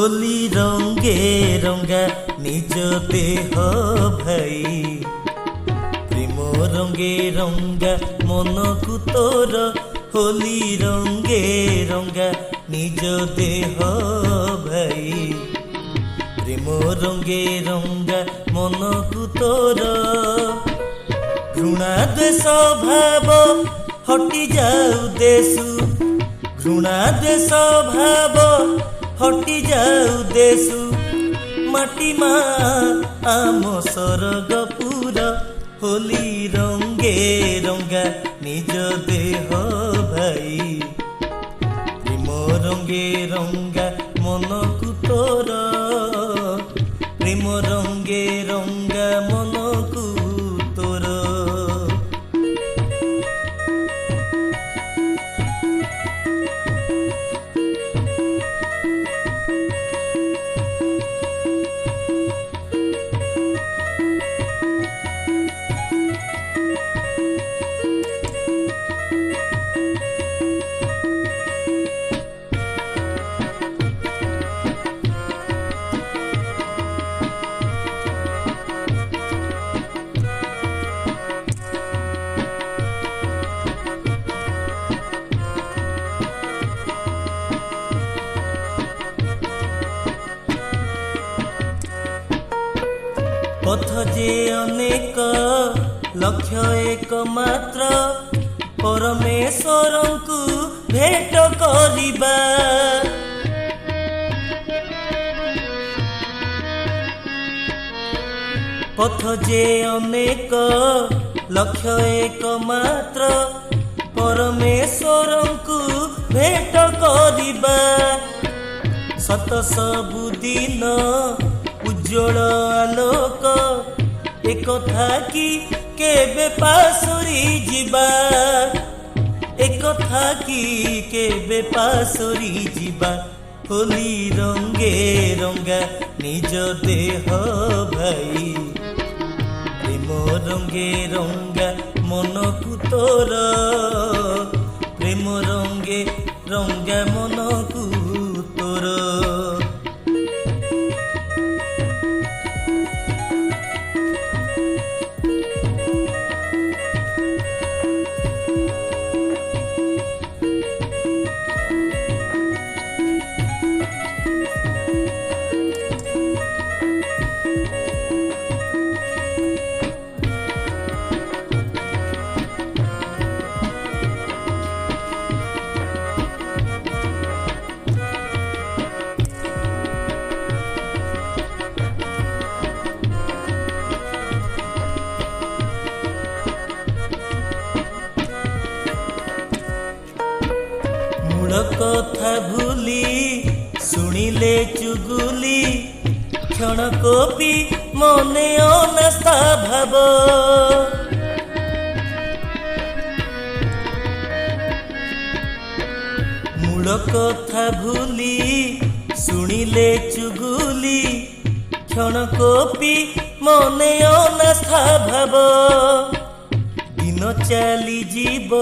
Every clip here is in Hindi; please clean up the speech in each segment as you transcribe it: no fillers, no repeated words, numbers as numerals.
होली रंगे रंगा निज देह भाई प्रेम रंगे रंगा मन को तोर होली रंगे रंगा निज देह भाई प्रेम रंगे रंगा मन को तोर घृणा द्वेष भाव हटि जाऊ देशु घृणा द्वेष भाव हटि जाऊ देशु माटी मा आम सरगपुर होली रंगे रंगा निज देह भाई प्रेम रंगे रंगा मन को तोर प्रेम रंगे रंगा मन को तोर। पथ जे अनेक लक्ष्य एक मात्र परमेश्वर को भेट करिबा पथ जे अनेक लक्ष्य एक मात्र परमेश्वर को भेट करिबा सत सबु दिन उज्जवल आलोक एक था कि केबे पासुरी जीवा एक था कि केबे पासुरी जीवा होली रंगे रंगा निज देह भाई प्रेम रंगे रंगा मन को तोर प्रेम रंगे रंगा मन को तोर। कथा भूली सुनिले चुगुली क्षण कोपी मने अनास्था भाव मूल कथा भूली सुनिले चुगुली क्षण कोपी मने अनास्था भाव दिन चली जीव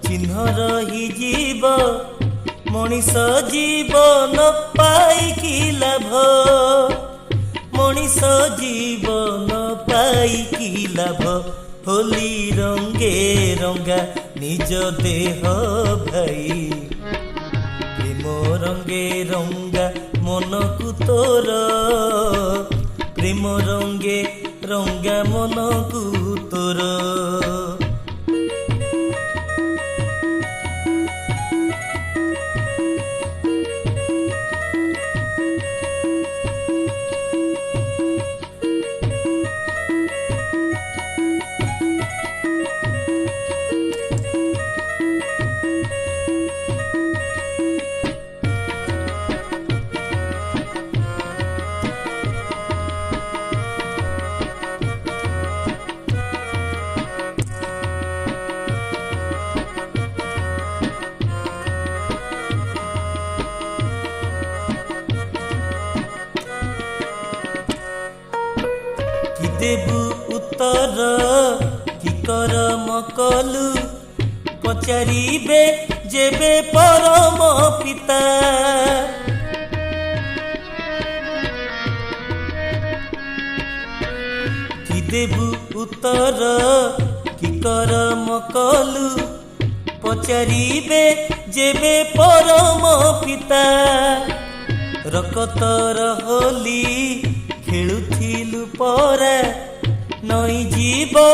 चिन्ह रही जीव मनीष जीवन पाई कि लाभ मनीष जीवन पाई कि लाभ होली रंगे रंगा निज देह भाई प्रेम रंगे रंगा मन को तोर प्रेम रंगे रंगा मन को तोर। देबु उत्तर कि करम कलु पचारिबे जेबे परम पिता ଦେବୁ ଉତ୍ତର କି କରମ କଲୁ ପଚାରିବେ ଯେବେ ପରମ ପିତା ରକତର ହୋଲି ଖେଳୁଥିଲୁ ପରା ନଈ ଯିବ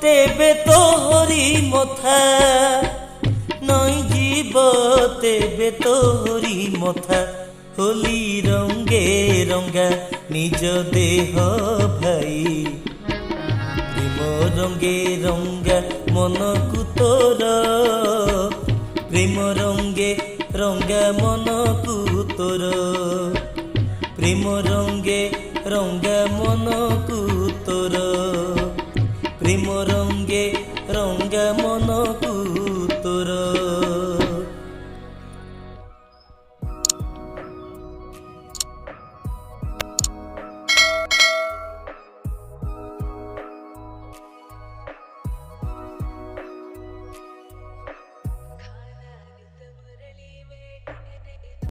ତେବେ ତୋହରି ମଥା ନଈ ଯିବ ତେବେ ତୋହରି ମଥା ହୋଲି ରଙ୍ଗେ ରଙ୍ଗା ନିଜ ଦେହ ଭାଇ ପ୍ରେମ ରଙ୍ଗେ ରଙ୍ଗା ମନକୁ ତୋର ପ୍ରେମ ରଙ୍ଗେ ରଙ୍ଗା ମନକୁ ତୋର ପ୍ରେମ ରଙ୍ଗେ ରଙ୍ଗା ମନକୁ